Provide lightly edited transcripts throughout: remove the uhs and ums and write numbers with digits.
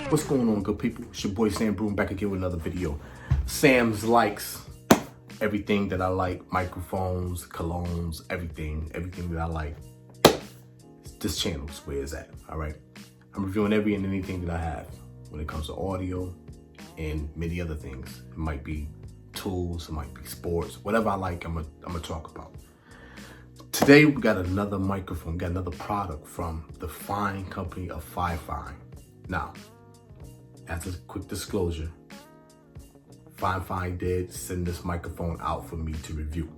What's going on, good people? It's your boy Sam Broome back again with another video. Sam's likes everything that I like, microphones, colognes, everything that I like. This channel is where it's at, all right? I'm reviewing every and anything that I have when it comes to audio and many other things. It might be tools, it might be sports, whatever I like, I'm gonna talk about. Today we got another microphone, got another product from the fine company of FIFINE. Now, as a quick disclosure, FIFINE did send this microphone out for me to review,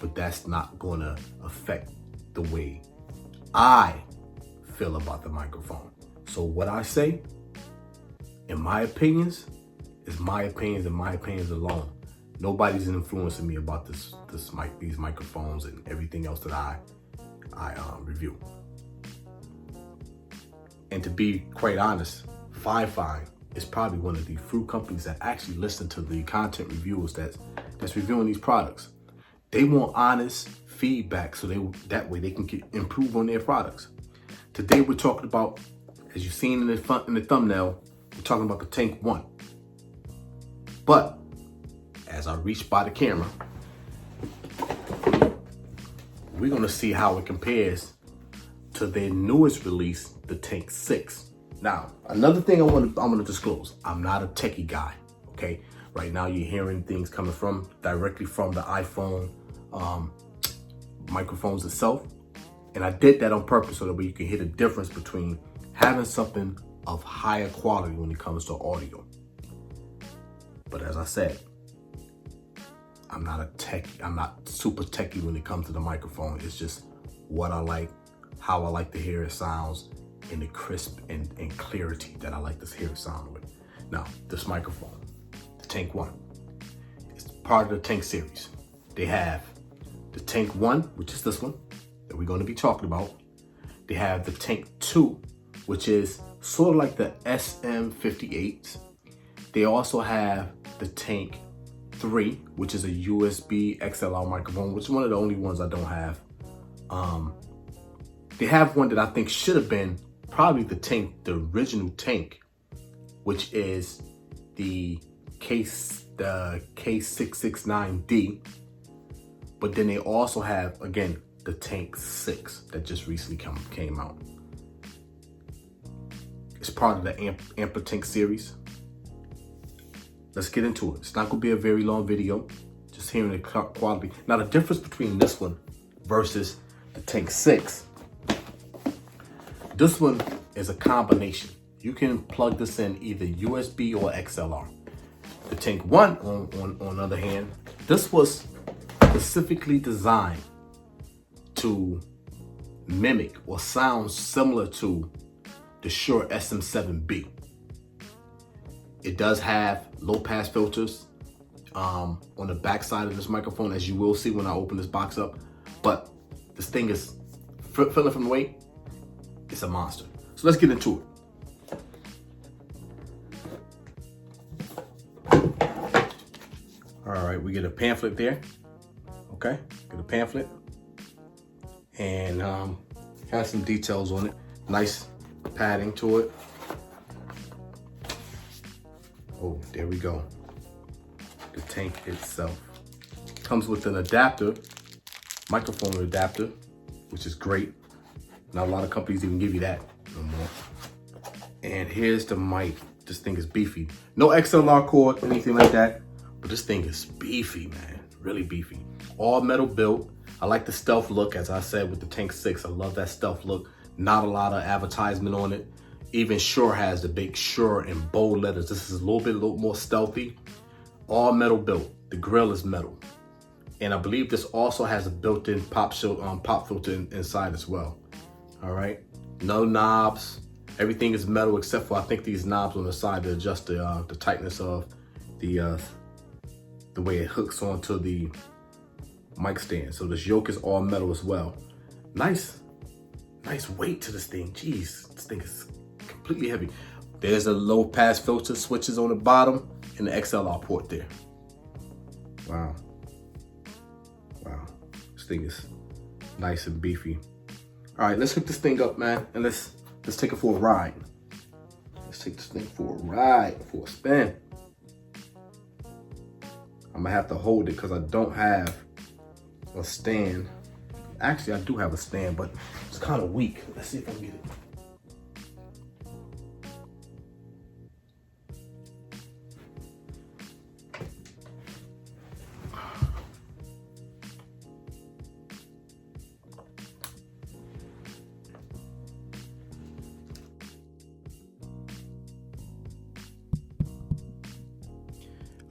but that's not gonna affect the way I feel about the microphone. So what I say, in my opinions, is my opinions and my opinions alone. Nobody's influencing me about these microphones and everything else that I review. And to be quite honest, FIFINE is probably one of the few companies that actually listen to the content reviewers that's reviewing these products. They want honest feedback so that way they can improve on their products. Today we're talking about, as you've seen in the thumbnail, we're talking about the TANK1. But as I reach by the camera, we're gonna see how it compares to their newest release, the TANK6. Now, another thing I want to disclose, I'm not a techie guy, okay? Right now you're hearing things coming directly from the iPhone microphones itself. And I did that on purpose so that way you can hear the difference between having something of higher quality when it comes to audio. But as I said, I'm not a techie, I'm not super techie when it comes to the microphone. It's just what I like, how I like to hear it sounds, and the crisp and clarity that I like to hear it sound with. Now, this microphone, the TANK1, is part of the Tank series. They have the TANK1, which is this one that we're going to be talking about. They have the TANK2, which is sort of like the SM58. They also have the TANK3, which is a USB XLR microphone, which is one of the only ones I don't have. They have one that I think should have been probably the original Tank, which is the K669D. But then they also have, again, the TANK6 that just recently came out. It's part of the Amplitank series. Let's get into it. It's not gonna be a very long video, just hearing the quality. Now the difference between this one versus the TANK6, this one is a combination. You can plug this in either USB or XLR. The TANK1, on the other hand, this was specifically designed to mimic or sound similar to the Shure SM7B. It does have low pass filters on the back side of this microphone, as you will see when I open this box up. But this thing is, feeling from the weight, it's a monster. So let's get into it. All right, we get a pamphlet there. Okay, get a pamphlet. And has some details on it. Nice padding to it. Oh, there we go. The tank itself comes with an adapter, microphone adapter, which is great. Not a lot of companies even give you that no more. And here's the mic. This thing is beefy. No XLR cord, anything like that, but this thing is beefy, man. Really beefy. All metal built. I like the stealth look, as I said with the TANK6. I love that stealth look. Not a lot of advertisement on it. Even Shure has the big Shure in bold letters. This is a little more stealthy. All metal built. The grill is metal. And I believe this also has a built-in pop filter inside as well. All right. No knobs. Everything is metal except for, I think, these knobs on the side to adjust the tightness of the way it hooks onto the mic stand. So this yoke is all metal as well. Nice weight to this thing. Jeez, this thing is completely heavy. There's a low pass filter switches on the bottom and the XLR port there. Wow. This thing is nice and beefy. All right, let's hook this thing up, man, and let's take it for a ride. Let's take this thing for a ride, for a spin. I'm gonna have to hold it because I don't have a stand. Actually, I do have a stand, but it's kind of weak. Let's see if I can get it.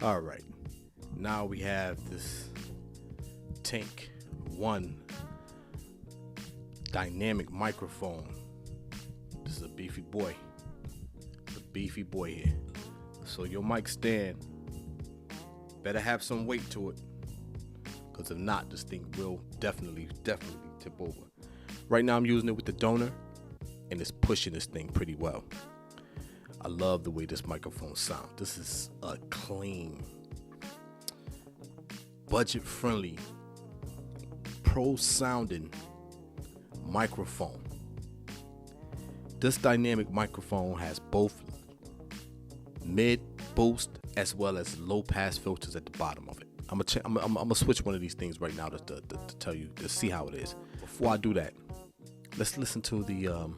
All right, now we have this TANK1 dynamic microphone. This is a beefy boy. A beefy boy here. So your mic stand better have some weight to it, because if not, this thing will definitely tip over. Right now I'm using it with the donor, and it's pushing this thing pretty well. I love the way this microphone sounds. This is a clean, budget-friendly, pro-sounding microphone. This dynamic microphone has both mid, boost, as well as low-pass filters at the bottom of it. I'm gonna switch one of these things right now to tell you, to see how it is. Before I do that, let's listen to the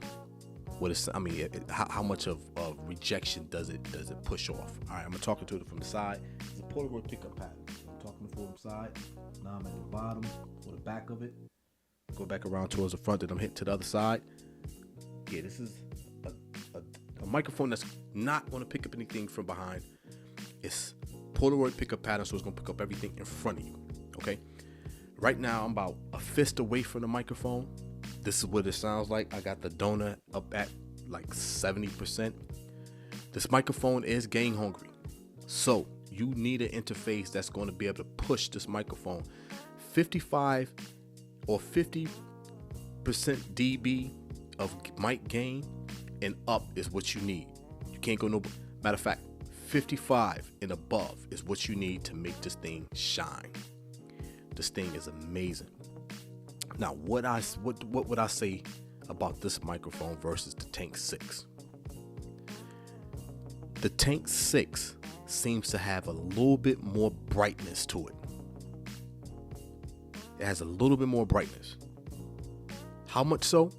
how much of rejection does it push off? All right, I'm talking to it from the side. It's a Polaroid pickup pattern. I'm talking from the side. Now I'm at the bottom or the back of it. Go back around towards the front, and I'm hitting to the other side. Yeah, this is a microphone that's not going to pick up anything from behind. It's Polaroid pickup pattern, so it's going to pick up everything in front of you. Okay. Right now, I'm about a fist away from the microphone. This is what it sounds like. I got the donor up at like 70%. This microphone is gain hungry. So you need an interface that's going to be able to push this microphone 55 or 50% dB of mic gain and up is what you need. You can't go no, matter of fact, 55 and above is what you need to make this thing shine. This thing is amazing. Now, what would I say about this microphone versus the TANK6? The TANK6 seems to have a little bit more brightness to it. It has a little bit more brightness. How much so?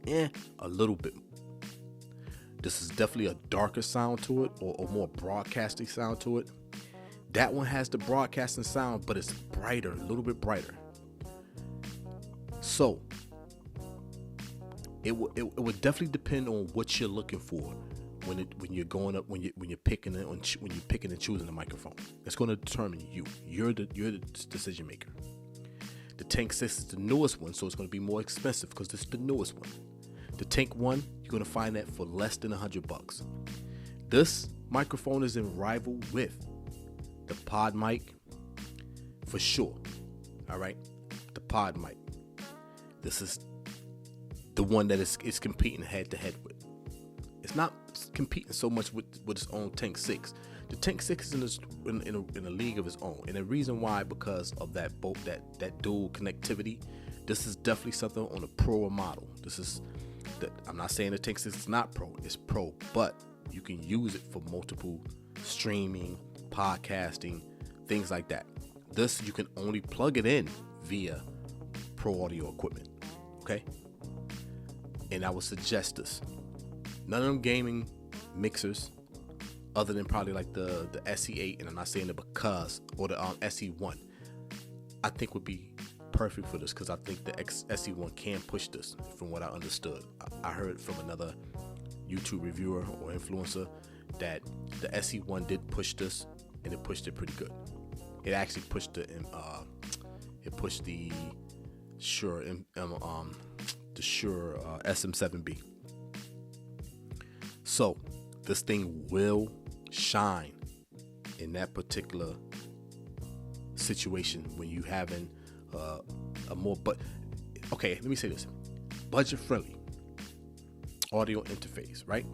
A little bit. This is definitely a darker sound to it, or more broadcasting sound to it. That one has the broadcasting sound, but it's brighter, a little bit brighter. So it would definitely depend on what you're looking for when you're going up, when you're picking and choosing the microphone. It's going to determine you. You're the decision maker. The TANK6 is the newest one, so it's going to be more expensive because this is the newest one. The TANK1, you're going to find that for less than $100. This microphone is in rival with the pod mic for sure. All right, the pod mic. This is the one that is competing head to head with. It's not competing so much with its own TANK6. The TANK6 is in a league of its own, and the reason why, because of that dual connectivity. This is definitely something on a pro model. I'm not saying the TANK6 is not pro. It's pro, but you can use it for multiple streaming, podcasting, things like that. This, you can only plug it in via pro audio equipment. Okay, and I would suggest this. None of them gaming mixers, other than probably like the SE8, and I'm not saying it because, or the SE1, I think would be perfect for this, because I think the SE1 can push this. From what I understood, I heard from another YouTube reviewer or influencer that the SE1 did push this, and it pushed it pretty good. It actually pushed the Shure SM7B. So this thing will shine in that particular situation when you having a more, but okay, let me say this: budget friendly audio interface, right?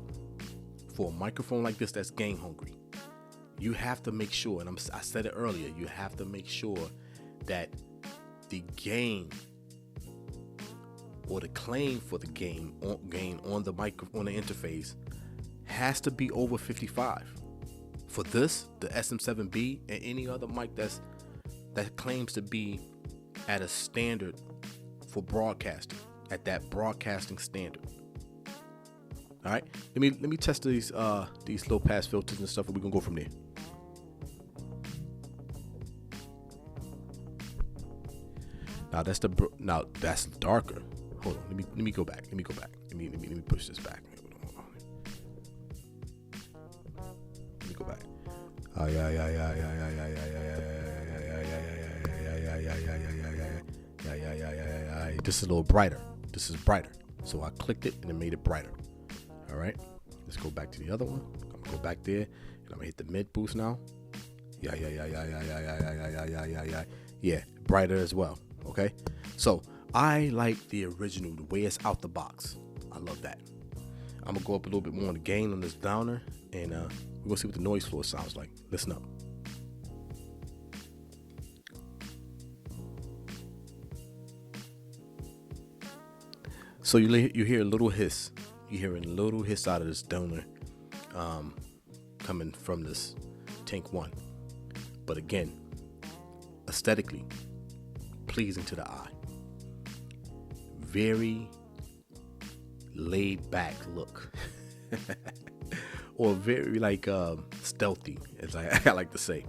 For a microphone like this that's gain hungry, you have to make sure, and I said it earlier, you have to make sure that the gain or the claim for the gain on the interface has to be over 55. For this, the SM7B and any other mic that claims to be at a standard for broadcasting, at that broadcasting standard. All right, let me test these low pass filters and stuff, and we're gonna go from there. Now that's darker. Hold on, let me go back. Let me push this back. Let me go back. This is a little brighter. This is brighter. So I clicked it and it made it brighter. All right, let's go back to the other one. I'm gonna go back there and I'm gonna hit the mid boost now. Yeah, brighter as well. Okay, so I like the original, the way it's out the box. I love that. I'm gonna go up a little bit more on the gain on this downer, and we're gonna see what the noise floor sounds like. Listen up. So you hear a little hiss. You're hearing a little hiss out of this downer coming from this Tank1. But again, aesthetically pleasing to the eye. Very laid back look. Or very like stealthy, as I like to say.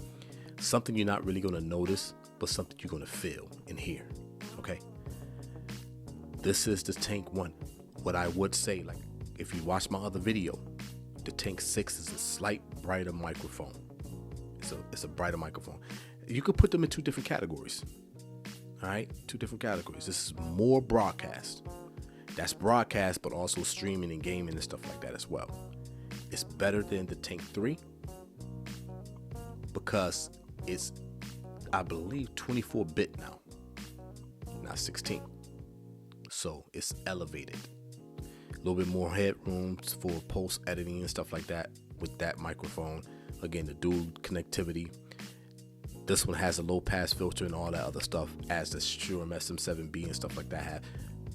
Something you're not really going to notice, but something you're going to feel and hear. Okay? This is the Tank1. What I would say, like, if you watch my other video, the TANK6 is a slight brighter microphone. It's a brighter microphone. You could put them in two different categories. All right, two different categories. This is more broadcast. That's broadcast, but also streaming and gaming and stuff like that as well. It's better than the Tank3 because it's, I believe, 24-bit now, not 16. So it's elevated. A little bit more headroom for post editing and stuff like that with that microphone. Again, the dual connectivity. This one has a low pass filter and all that other stuff, as the Shure SM7B and stuff like that have.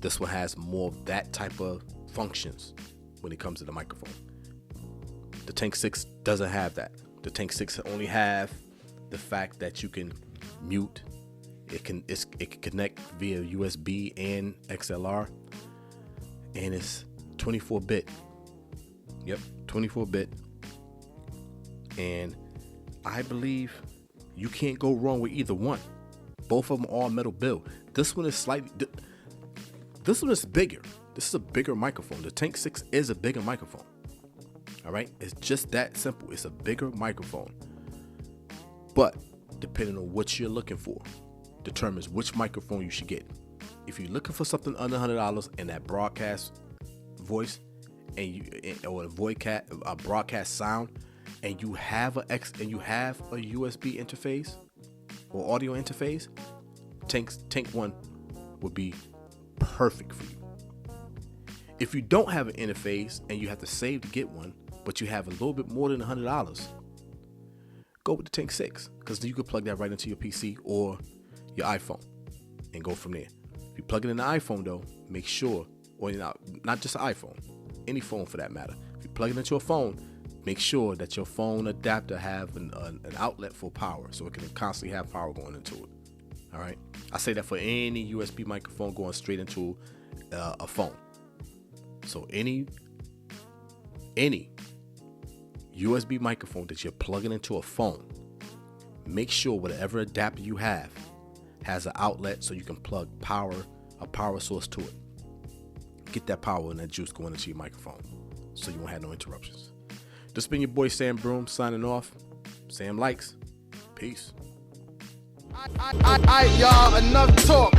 This one has more of that type of functions when it comes to the microphone. The Tank6 doesn't have that. The Tank6 only have the fact that you can mute. It can connect via USB and XLR, and it's 24-bit. Yep, 24-bit. And I believe you can't go wrong with either one. Both of them are metal build. This one is slightly. This one is bigger. This is a bigger microphone. The Tank6 is a bigger microphone. All right, it's just that simple. It's a bigger microphone. But depending on what you're looking for, determines which microphone you should get. If you're looking for something under $100 and that broadcast voice or a broadcast sound, and you have a USB interface or audio interface, Tank1 would be perfect for you. If you don't have an interface and you have to save to get one, but you have a little bit more than $100, go with the Tank6, because you could plug that right into your PC or your iPhone and go from there. If you plug it in the iPhone though, make sure, or not just an iPhone, any phone for that matter. If you plug it into a phone, make sure that your phone adapter have an outlet for power, so it can constantly have power going into it. All right, I say that for any USB microphone going straight into a phone. So any USB microphone that you're plugging into a phone, make sure whatever adapter you have has an outlet so you can plug a power source to it. Get that power and that juice going into your microphone so you won't have no interruptions. This has been your boy Sam Broome signing off. Sam likes. Peace. Y'all, enough talk.